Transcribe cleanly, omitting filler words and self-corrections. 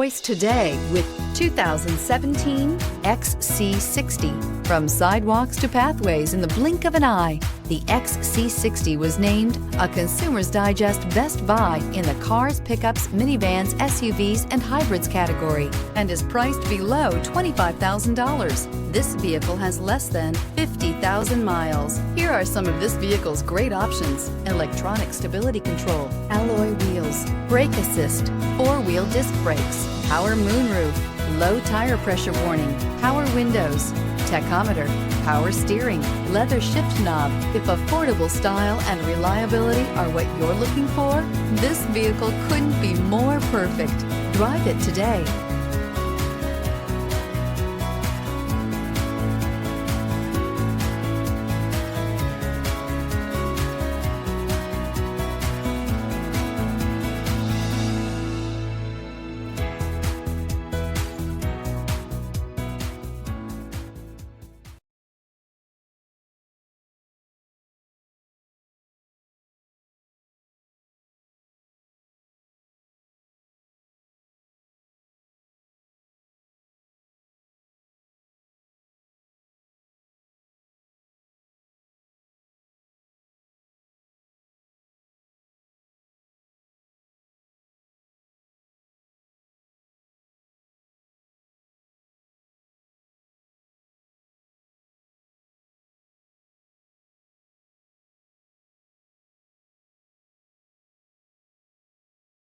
Choice today with 2017 XC60. From sidewalks to pathways in the blink of an eye, the XC60 was named a Consumer's Digest Best Buy in the cars, pickups, minivans, SUVs, and hybrids category and is priced below $25,000. This vehicle has less than 50,000 miles. Here are some of this vehicle's great options: electronic stability control, alloy wheels, brake assist, four-wheel disc brakes, power moonroof, low tire pressure warning, power windows, tachometer, power steering, leather shift knob. If affordable style and reliability are what you're looking for, this vehicle couldn't be more perfect. Drive it today.